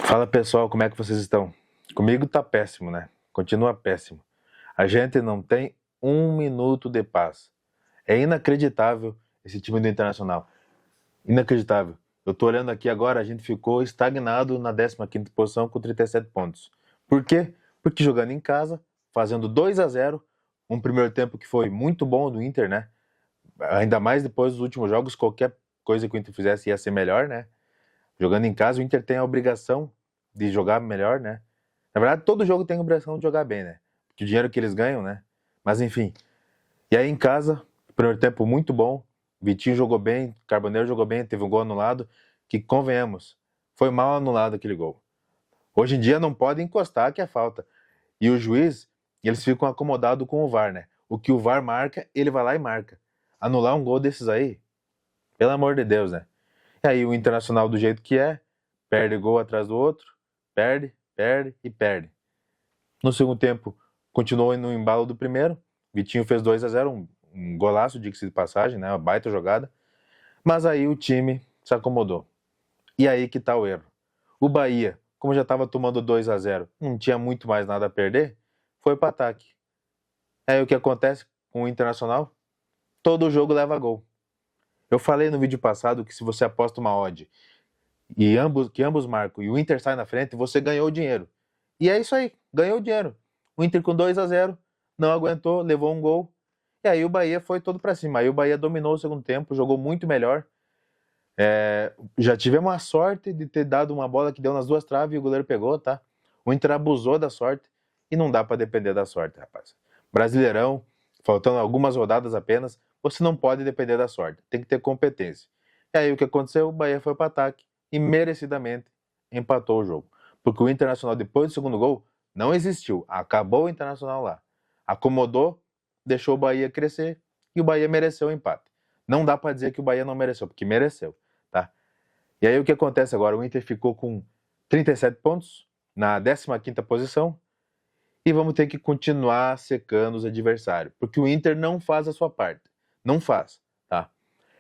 Fala pessoal, como é que vocês estão? Comigo tá péssimo, né? Continua péssimo. A gente não tem um minuto de paz. É inacreditável esse time do Internacional. Inacreditável. Eu tô olhando aqui agora, a gente ficou estagnado na 15ª posição com 37 pontos. Por quê? Porque jogando em casa, fazendo 2-0, um primeiro tempo que foi muito bom do Inter, né? Ainda mais depois dos últimos jogos, qualquer coisa que o Inter fizesse ia ser melhor, né? Jogando em casa, o Inter tem a obrigação de jogar melhor, né? Na verdade, todo jogo tem a obrigação de jogar bem, né? Porque o dinheiro que eles ganham, né? Mas enfim. E aí em casa, primeiro tempo muito bom. Vitinho jogou bem, Carboneiro jogou bem, teve um gol anulado, que convenhamos, foi mal anulado aquele gol. Hoje em dia não pode encostar que é falta. E o juiz, eles ficam acomodados com o VAR, né? O que o VAR marca, ele vai lá e marca. Anular um gol desses aí, pelo amor de Deus, né? E aí o Internacional do jeito que é, perde gol atrás do outro, perde, perde e perde. No segundo tempo, continuou no embalo do primeiro. Vitinho fez 2-0, um golaço, diga-se de passagem, né? Uma baita jogada. Mas aí o time se acomodou. E aí que tá o erro. O Bahia, como já estava tomando 2-0, não tinha muito mais nada a perder, foi para ataque. Aí o que acontece com o Internacional? Todo jogo leva gol. Eu falei no vídeo passado que se você aposta uma odd e ambos marcam e o Inter sai na frente, você ganhou o dinheiro. E é isso aí, ganhou o dinheiro. O Inter com 2-0 não aguentou, levou um gol. E aí o Bahia foi todo para cima. Aí o Bahia dominou o segundo tempo, jogou muito melhor. Já tivemos a sorte de ter dado uma bola que deu nas duas traves e o goleiro pegou, tá? O Inter abusou da sorte e não dá para depender da sorte, rapaz. Brasileirão, faltando algumas rodadas apenas, você não pode depender da sorte, tem que ter competência. E aí o que aconteceu? O Bahia foi para ataque e merecidamente empatou o jogo. Porque o Internacional, depois do segundo gol, não existiu. Acabou o Internacional lá. Acomodou, deixou o Bahia crescer e o Bahia mereceu o empate. Não dá para dizer que o Bahia não mereceu, porque mereceu. Tá? E aí o que acontece agora? O Inter ficou com 37 pontos na 15ª posição e vamos ter que continuar secando os adversários, porque o Inter não faz a sua parte. Não faz, tá?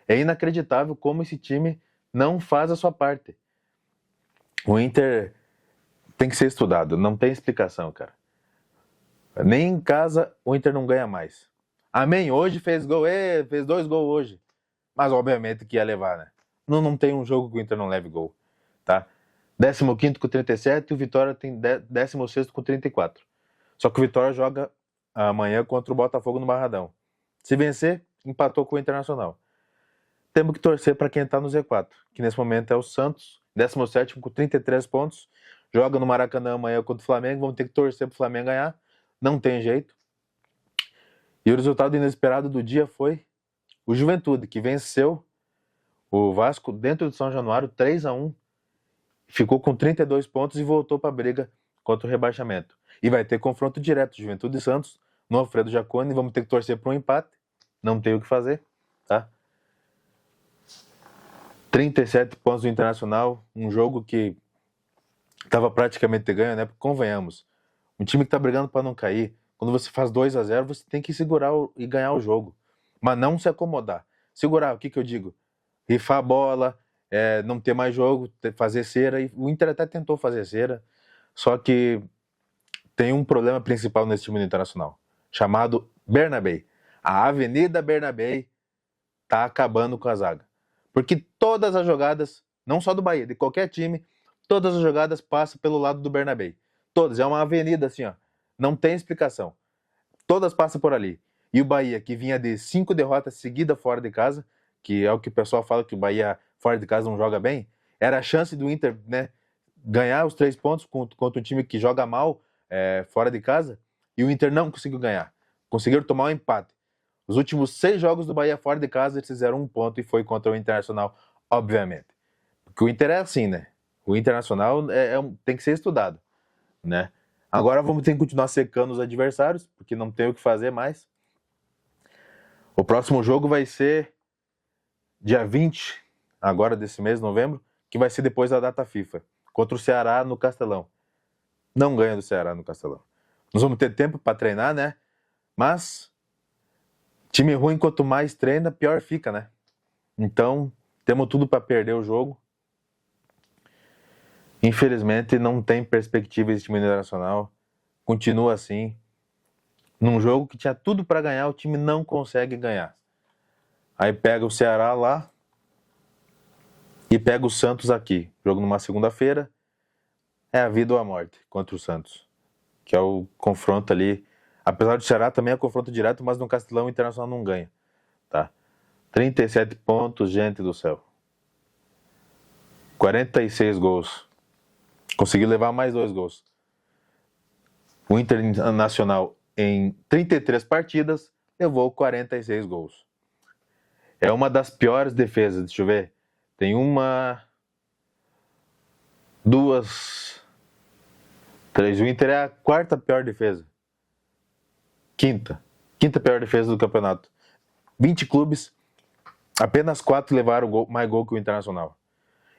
É inacreditável como esse time não faz a sua parte. O Inter tem que ser estudado, não tem explicação, cara. Nem em casa o Inter não ganha mais. Amém, hoje fez gol, fez 2 gols hoje. Mas obviamente que ia levar, né? Não tem um jogo que o Inter não leve gol, tá? 15º com 37 e o Vitória tem 16º com 34. Só que o Vitória joga amanhã contra o Botafogo no Barradão. Se vencer, empatou com o Internacional. Temos que torcer para quem está no Z4, que nesse momento é o Santos, 17º com 33 pontos. Joga no Maracanã amanhã contra o Flamengo. Vamos ter que torcer para o Flamengo ganhar. Não tem jeito. E o resultado inesperado do dia foi o Juventude, que venceu o Vasco dentro de São Januário 3-1. Ficou com 32 pontos e voltou para a briga contra o rebaixamento. E vai ter confronto direto, Juventude e Santos, no Alfredo Jaconi. Vamos ter que torcer para um empate. Não tem o que fazer, tá? 37 pontos do Internacional, um jogo que estava praticamente ganho, né? Porque convenhamos, um time que está brigando para não cair, quando você faz 2-0, você tem que segurar e ganhar o jogo. Mas não se acomodar. Segurar, o que eu digo? Rifar a bola, não ter mais jogo, fazer cera. E o Inter até tentou fazer cera, só que tem um problema principal nesse time do Internacional, chamado Bernabéu. A Avenida Bernabéu tá acabando com a zaga. Porque todas as jogadas, não só do Bahia, de qualquer time, todas as jogadas passam pelo lado do Bernabéu. Todas, é uma avenida assim, ó. Não tem explicação. Todas passam por ali. E o Bahia, que vinha de 5 derrotas seguidas fora de casa, que é o que o pessoal fala que o Bahia fora de casa não joga bem, era a chance do Inter, né, ganhar os 3 pontos contra um time que joga mal fora de casa, e o Inter não conseguiu ganhar. Conseguiram tomar um empate. Os últimos 6 jogos do Bahia fora de casa, eles fizeram 1 ponto e foi contra o Internacional, obviamente. Porque o Inter é assim, né? O Internacional tem que ser estudado, né? Agora vamos ter que continuar secando os adversários, porque não tem o que fazer mais. O próximo jogo vai ser dia 20, agora desse mês, novembro, que vai ser depois da data FIFA, contra o Ceará no Castelão. Não ganha do Ceará no Castelão. Nós vamos ter tempo para treinar, né? Mas time ruim, quanto mais treina, pior fica, né? Então, temos tudo para perder o jogo. Infelizmente não tem perspectiva esse time internacional. Continua assim. Num jogo que tinha tudo para ganhar, o time não consegue ganhar. Aí pega o Ceará lá e pega o Santos aqui. Jogo numa segunda-feira. É a vida ou a morte contra o Santos. Que é o confronto ali. Apesar do Ceará também é confronto direto, mas no Castelão o Internacional não ganha. Tá? 37 pontos, gente do céu. 46 gols. Conseguiu levar mais 2 gols. O Internacional, em 33 partidas, levou 46 gols. É uma das piores defesas, deixa eu ver. Tem uma, 2, 3. O Inter é a quarta pior defesa. Quinta pior defesa do campeonato. 20 clubes, apenas 4 levaram mais gol que o Internacional.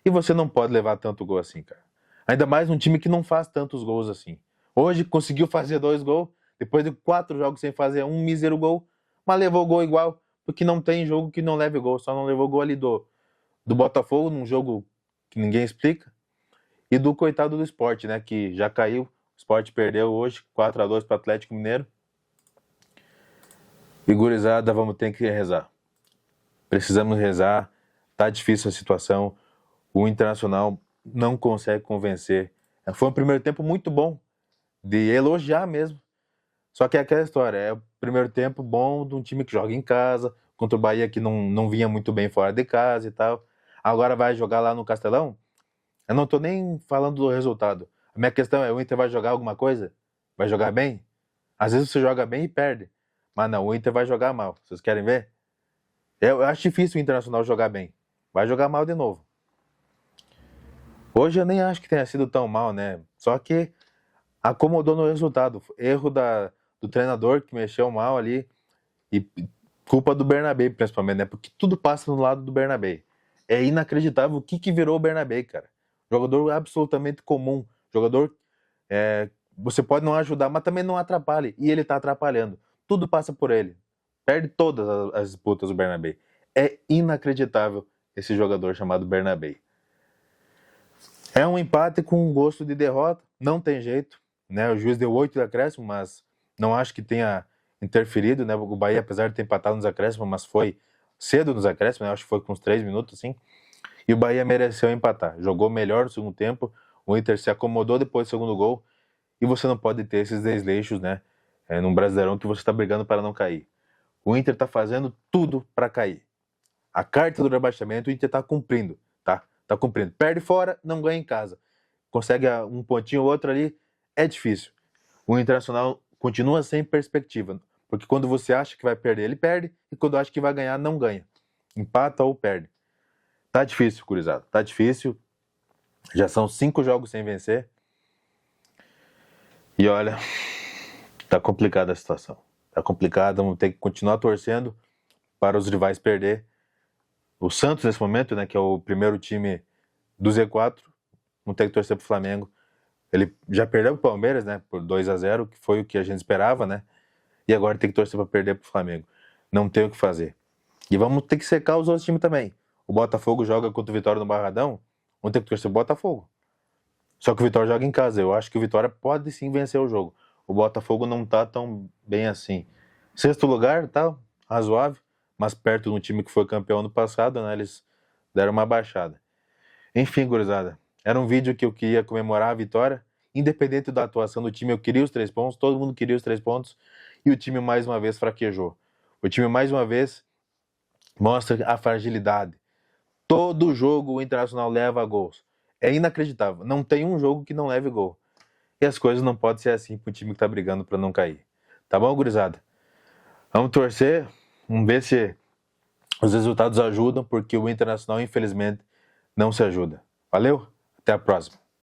E você não pode levar tanto gol assim, cara. Ainda mais um time que não faz tantos gols assim. Hoje conseguiu fazer 2 gols, depois de 4 jogos sem fazer um mísero gol, mas levou gol igual, porque não tem jogo que não leve gol. Só não levou gol ali do Botafogo, num jogo que ninguém explica, e do coitado do Sport, né, que já caiu. O Sport perdeu hoje, 4-2 para o Atlético Mineiro. E gurizada, vamos ter que rezar. Precisamos rezar, tá difícil a situação. O Internacional não consegue convencer. Foi um primeiro tempo muito bom, de elogiar mesmo. Só que é aquela história, é o primeiro tempo bom de um time que joga em casa, contra o Bahia que não vinha muito bem fora de casa e tal. Agora vai jogar lá no Castelão? Eu não tô nem falando do resultado. A minha questão é, o Inter vai jogar alguma coisa? Vai jogar bem? Às vezes você joga bem e perde. Mas não, o Inter vai jogar mal. Vocês querem ver? Eu acho difícil o Internacional jogar bem. Vai jogar mal de novo. Hoje eu nem acho que tenha sido tão mal, né? Só que acomodou no resultado. Erro do treinador que mexeu mal ali. E culpa do Bernabé, principalmente, né? Porque tudo passa no lado do Bernabé. É inacreditável o que virou o Bernabé, cara. Jogador absolutamente comum. Jogador, você pode não ajudar, mas também não atrapalhe. E ele tá atrapalhando. Tudo passa por ele. Perde todas as disputas do Bernabé. É inacreditável esse jogador chamado Bernabé. É um empate com gosto de derrota. Não tem jeito, né? O juiz deu 8 de acréscimo, mas não acho que tenha interferido, né? O Bahia, apesar de ter empatado nos acréscimos, mas foi cedo nos acréscimos, né? Acho que foi com uns 3 minutos, assim. E o Bahia mereceu empatar. Jogou melhor no segundo tempo. O Inter se acomodou depois do segundo gol. E você não pode ter esses desleixos, né? Num Brasileirão que você está brigando para não cair. O Inter está fazendo tudo para cair. A carta do rebaixamento o Inter está cumprindo, tá? Tá cumprindo. Perde fora, não ganha em casa. Consegue um pontinho ou outro ali, é difícil. O Internacional continua sem perspectiva. Porque quando você acha que vai perder, ele perde. E quando acha que vai ganhar, não ganha. Empata ou perde. Tá difícil, gurizada. Tá difícil. Já são 5 jogos sem vencer. E olha, tá complicada a situação. Tá complicada, vamos ter que continuar torcendo para os rivais perder. O Santos, nesse momento, né, que é o primeiro time do Z4, vamos ter que torcer pro Flamengo. Ele já perdeu pro Palmeiras, né, por 2-0, que foi o que a gente esperava, né? E agora tem que torcer para perder pro Flamengo. Não tem o que fazer. E vamos ter que secar os outros times também. O Botafogo joga contra o Vitória no Barradão, vamos ter que torcer pro Botafogo. Só que o Vitória joga em casa. Eu acho que o Vitória pode sim vencer o jogo. O Botafogo não tá tão bem assim. Sexto lugar, tá razoável, mas perto do time que foi campeão no passado, né? Eles deram uma baixada. Enfim, gurizada, era um vídeo que eu queria comemorar a vitória. Independente da atuação do time, eu queria os 3 pontos, todo mundo queria os 3 pontos, e o time mais uma vez fraquejou. O time mais uma vez mostra a fragilidade. Todo jogo o Internacional leva gols. É inacreditável. Não tem um jogo que não leve gol. E as coisas não podem ser assim para o time que tá brigando para não cair. Tá bom, gurizada? Vamos torcer, vamos ver se os resultados ajudam, porque o Internacional, infelizmente, não se ajuda. Valeu? Até a próxima.